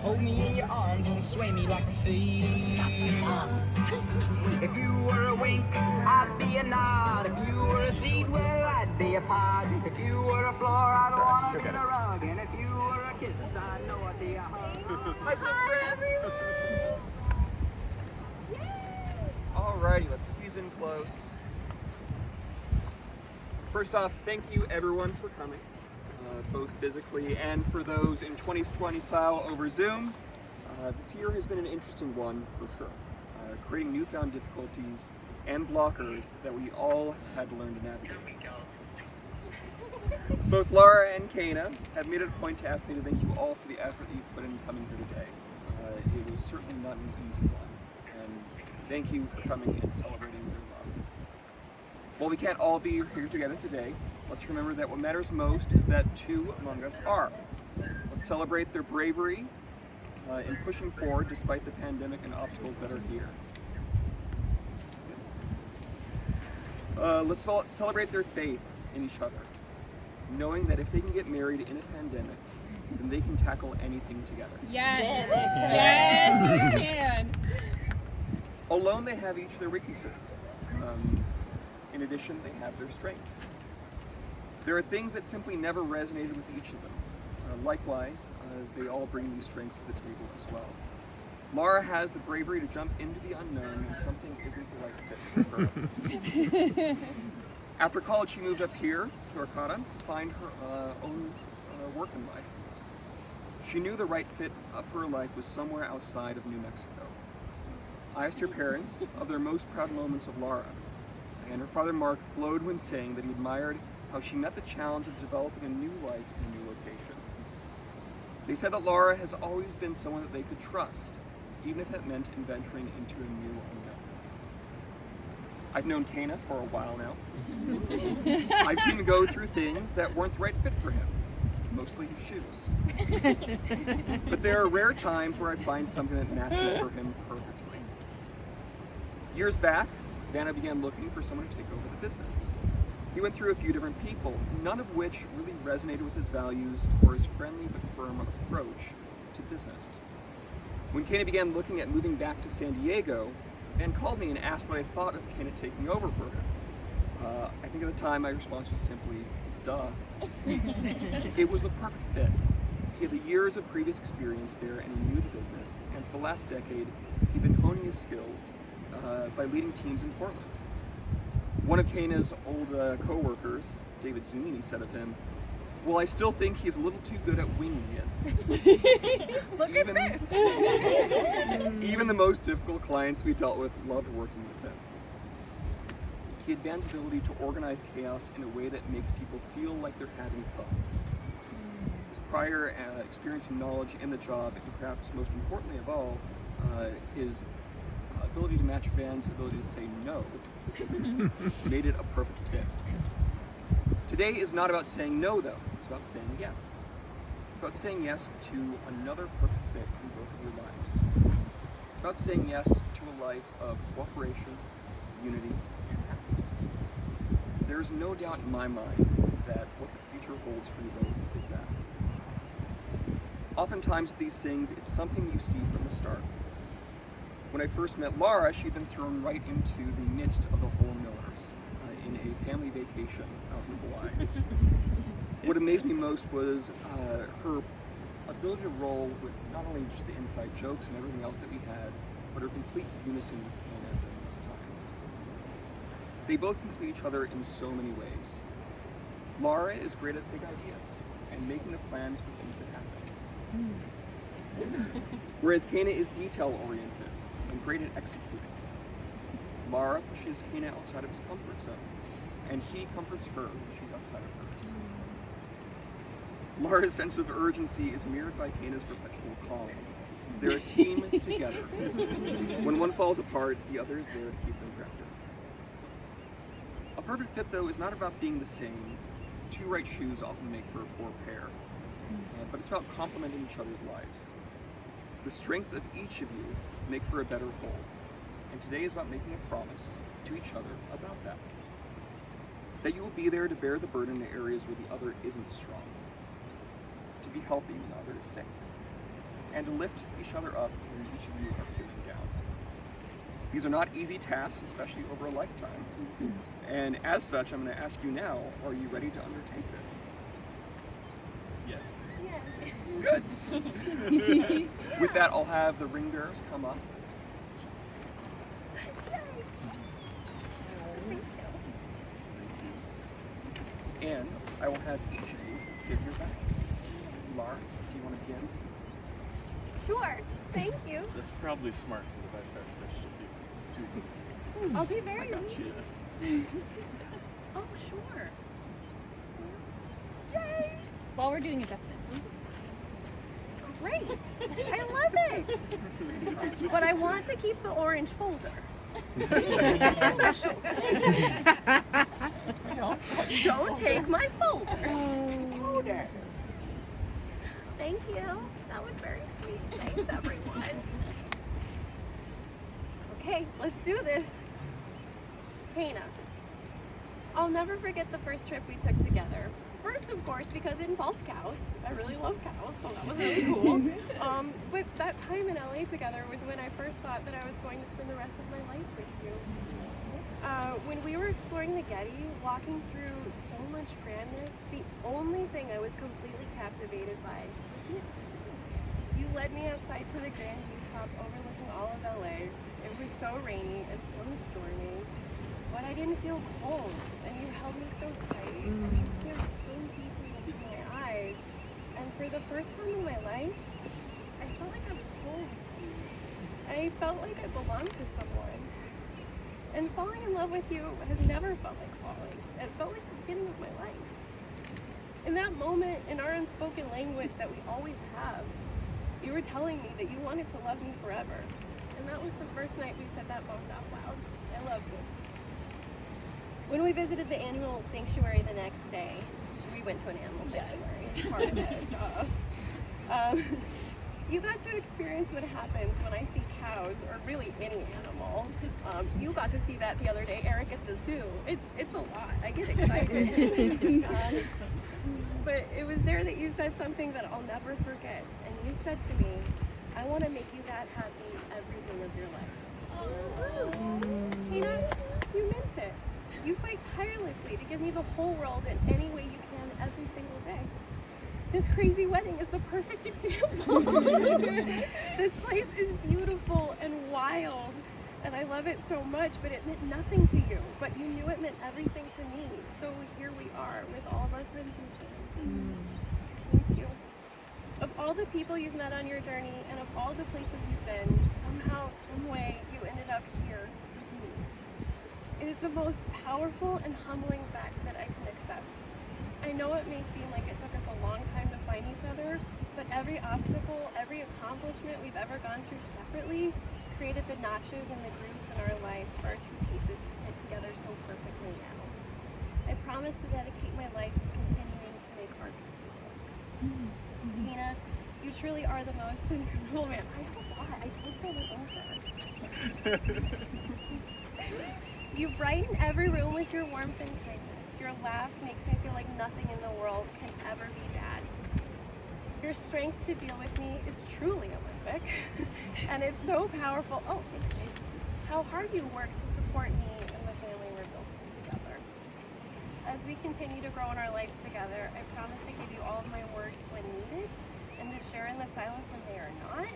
Hold me in your arms and sway me like the sea. Stop the song. If you were a wink, I'd be a nod. If you were a seed, well, I'd be a pod. If you were a floor, I'd want to get a rug. And if you were a kiss, I know I'd be a hug. Hi, everyone! Alrighty, let's squeeze in close. First off, thank you everyone for coming, both physically and for those in 2020 style over Zoom. This year has been an interesting one for sure, creating newfound difficulties and blockers that we all had to learn to navigate. Both Lara and Kaena have made it a point to ask me to thank you all for the effort that you put in coming here today. It was certainly not an easy one, and thank you for coming and celebrating your love. While we can't all be here together today, let's remember that what matters most is that two among us are. Let's celebrate their bravery in pushing forward despite the pandemic and obstacles that are here. Let's celebrate their faith in each other, knowing that if they can get married in a pandemic, then they can tackle anything together. Yes, yes, you can. Alone, they have each their weaknesses. In addition, they have their strengths. There are things that simply never resonated with each of them. Likewise, they all bring these strengths to the table as well. Lara has the bravery to jump into the unknown when something isn't the right fit for her. After college, she moved up here to Arcata to find her own work in life. She knew the right fit for her life was somewhere outside of New Mexico. I asked her parents of their most proud moments of Lara, and her father Mark glowed when saying that he admired how she met the challenge of developing a new life in a new location. They said that Lara has always been someone that they could trust, even if it meant venturing into a new unknown. I've known Kaena for a while now. I've seen him go through things that weren't the right fit for him, mostly his shoes. But there are rare times where I find something that matches for him perfectly. Years back, Vanna began looking for someone to take over the business. He went through a few different people, none of which really resonated with his values or his friendly but firm approach to business. When Kaena began looking at moving back to San Diego, Van called me and asked what I thought of Kaena taking over for him. I think at the time my response was simply, duh. It was the perfect fit. He had the years of previous experience there and he knew the business, and for the last decade, he'd been honing his skills by leading teams in Portland. One of Kaena's old co-workers, David Zunini, said of him, "Well, I still think he's a little too good at winging it." Look at this! Even the most difficult clients we dealt with loved working with him. He had Van's ability to organize chaos in a way that makes people feel like they're having fun. His prior experience and knowledge in the job, and perhaps most importantly of all, his ability to match Van's ability to say no, made it a perfect fit. Today is not about saying no, though. It's about saying yes. It's about saying yes to another perfect fit in both of your lives. It's about saying yes to a life of cooperation, unity, and happiness. There is no doubt in my mind that what the future holds for you both is that. Oftentimes with these things, it's something you see from the start. When I first met Lara, she'd been thrown right into the midst of the whole Millers in a family vacation out in Hawaii. What amazed me most was her ability to roll with not only just the inside jokes and everything else that we had, but her complete unison with Kaena during those times. They both complete each other in so many ways. Lara is great at big ideas and making the plans for things that happen. Whereas Kaena is detail-oriented and great at executing. Lara pushes Kaena outside of his comfort zone, and he comforts her when she's outside of hers. Lara's sense of urgency is mirrored by Kaena's perpetual calm. They're a team together. When one falls apart, the other is there to keep them grounded. A perfect fit, though, is not about being the same. Two right shoes often make for a poor pair, but it's about complementing each other's lives. The strengths of each of you make for a better whole. And today is about making a promise to each other about that. That you will be there to bear the burden in areas where the other isn't strong. To be healthy when the other is sick. And to lift each other up when each of you are feeling down. These are not easy tasks, especially over a lifetime. And as such, I'm going to ask you now, are you ready to undertake this? Yes. Good. With that, I'll have the ring bearers come up. And I will have each of you give your vows. Lara, do you want to begin? Sure. Thank you. That's probably smart, because if I start first, she'll be too. I'll be very Yeah. Oh, sure. Yay! While we're doing adjustments. great. I love it. But I want to keep the orange folder. It's special. Don't take my folder. Thank you. That was very sweet. Thanks, everyone. Okay, let's do this. Kaena, I'll never forget the first trip we took together. First, of course, because it involved cows. I really love cows, so that was really cool. But that time in LA together was when I first thought that I was going to spend the rest of my life with you. When we were exploring the Getty, walking through so much grandness, the only thing I was completely captivated by was you. You led me outside to the grand view top overlooking all of LA. It was so rainy and so stormy, but I didn't feel cold, and you held me so tight, and you stared so deeply into my eyes, and for the first time in my life, I felt like I was home. I felt like I belonged to someone. And falling in love with you has never felt like falling. It felt like the beginning of my life. In that moment, in our unspoken language that we always have, you were telling me that you wanted to love me forever. And that was the first night we said that both out loud. I love you. When we visited the animal sanctuary the next day, we went to an animal sanctuary, part of it. You got to experience what happens when I see cows, or really any animal. You got to see that the other day, Eric, at the zoo. It's a lot. I get excited. But it was there that you said something that I'll never forget. And you said to me, I want to make you that happy every day of your life. Kaena, you meant it. You fight tirelessly to give me the whole world in any way you can every single day. This crazy wedding is the perfect example. This place is beautiful and wild, and I love it so much, but it meant nothing to you. But you knew it meant everything to me. So here we are with all of our friends and family. Thank you. Of all the people you've met on your journey, and of all the places you've been, somehow, some way, you ended up here with me. It is the most powerful and humbling fact that I can accept. I know it may seem like it took us a long time to find each other, but every obstacle, every accomplishment we've ever gone through separately created the notches and the grooves in our lives for our two pieces to fit together so perfectly now. I promise to dedicate my life to continuing to make our pieces work. Kaena, you truly are the most incredible man. I have a lot. I told you I went over. You brighten every room with your warmth and kindness. Your laugh makes me feel like nothing in the world can ever be bad. Your strength to deal with me is truly Olympic, and it's so powerful. Oh, thank you. How hard you work to support me and the family we're building together. As we continue to grow in our lives together, I promise to give you all of my words when needed, and to share in the silence when they are not.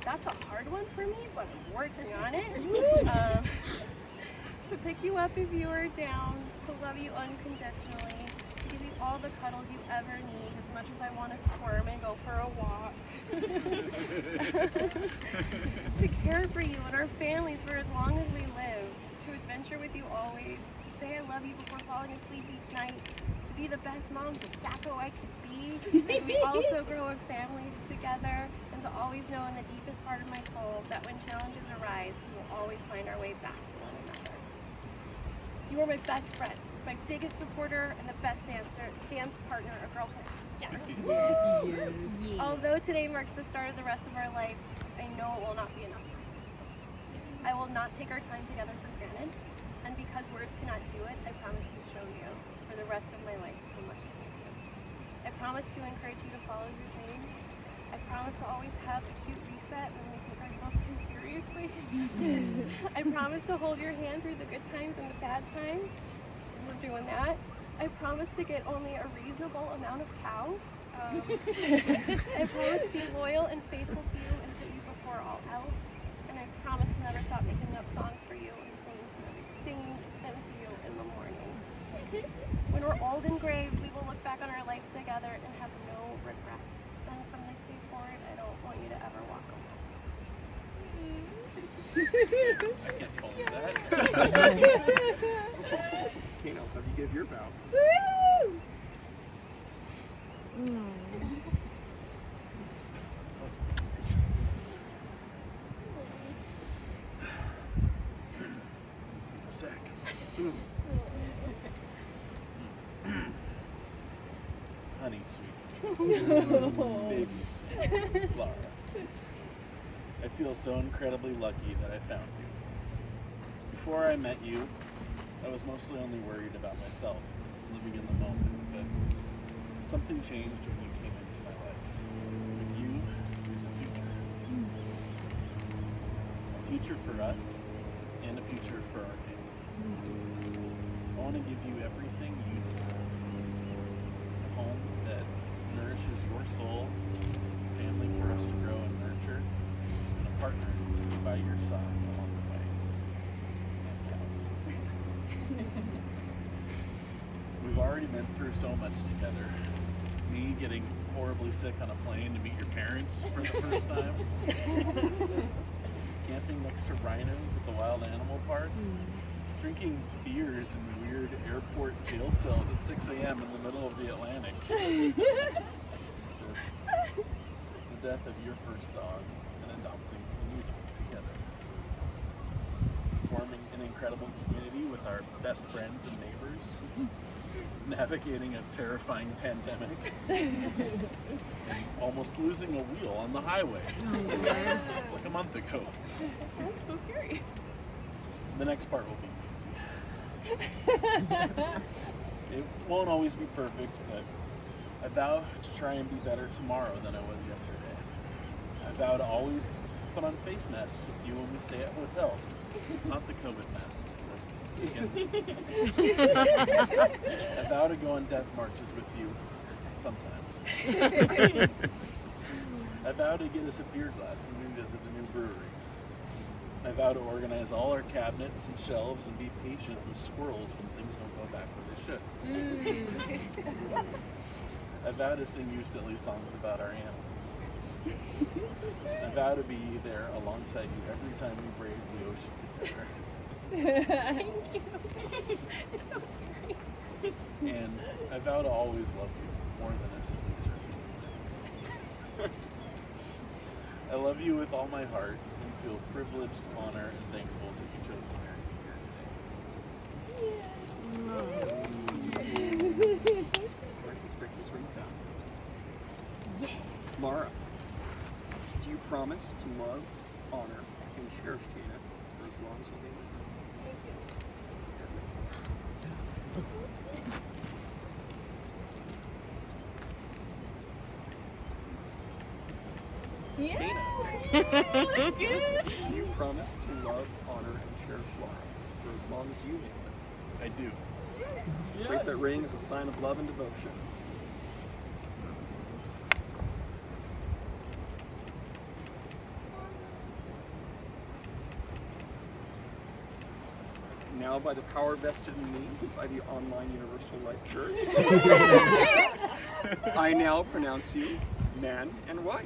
That's a hard one for me, but I'm working on it. To pick you up if you are down, to love you unconditionally, to give you all the cuddles you ever need, as much as I want to squirm and go for a walk. To care for you and our families for as long as we live, to adventure with you always, to say I love you before falling asleep each night, to be the best mom to Sacco I could be, as we also grow a family together, and to always know in the deepest part of my soul that when challenges arise, we will always find our way back to one another. You are my best friend, my biggest supporter, and the best dance partner a girl has. Yes. Yes. Although today marks the start of the rest of our lives, I know it will not be enough time. I will not take our time together for granted, and because words cannot do it, I promise to show you for the rest of my life how much I love you. I promise to encourage you to follow your dreams. I promise to always have a cute reset when we take ourselves too seriously. I promise to hold your hand through the good times and the bad times. We're doing that. I promise to get only a reasonable amount of cows. I promise to be loyal and faithful to you and put you before all else. And I promise to never stop making up songs for you and singing them to you in the morning. When we're old and gray, we will look back on our lives together and have no regrets. And from this day forward, I don't want you to ever walk alone. I can't call you that. Kaena, how do you give your vows? Just a sec. Honey, sweet. Baby, sweet. Lara. I feel so incredibly lucky that I found you. Before I met you, I was mostly only worried about myself, living in the moment, but something changed when you came into my life. With you, there's a future. A future for us, and a future for our family. I want to give you everything you deserve. A home that nourishes your soul, a family for us to grow and nurture, and a partner to be by your side along the way. And cows. We've already been through so much together. Me getting horribly sick on a plane to meet your parents for the first time. Camping next to rhinos at the wild animal park. Drinking beers in weird airport jail cells at 6 a.m. in the middle of the Atlantic. The death of your first dog and adopting a new dog together. Forming an incredible community with our best friends and neighbors. Navigating a terrifying pandemic. And almost losing a wheel on the highway. Just like a month ago. That's so scary. The next part will be it won't always be perfect, but I vow to try and be better tomorrow than I was yesterday. I vow to always put on face masks with you when we stay at hotels. Not the COVID masks, the skin masks. I vow to go on death marches with you sometimes. I vow to get us a beer glass when we visit the new brewery. I vow to organize all our cabinets and shelves and be patient with squirrels when things don't go back where they should. I vow to sing you silly songs about our animals. I vow to be there alongside you every time we brave the ocean together. Thank you. It's so scary. And I vow to always love you more than a silly servant. I love you with all my heart and feel privileged, honored, and thankful that you chose to marry me here today. Let's break these rings out. Lara, do you promise to love, honor, and cherish Kaena for as long as you live? Thank you. Kaena, do you promise to love, honor, and cherish Lara for as long as you live? I do. Place that ring as a sign of love and devotion. Now, by the power vested in me by the online Universal Life Church, I now pronounce you man and wife.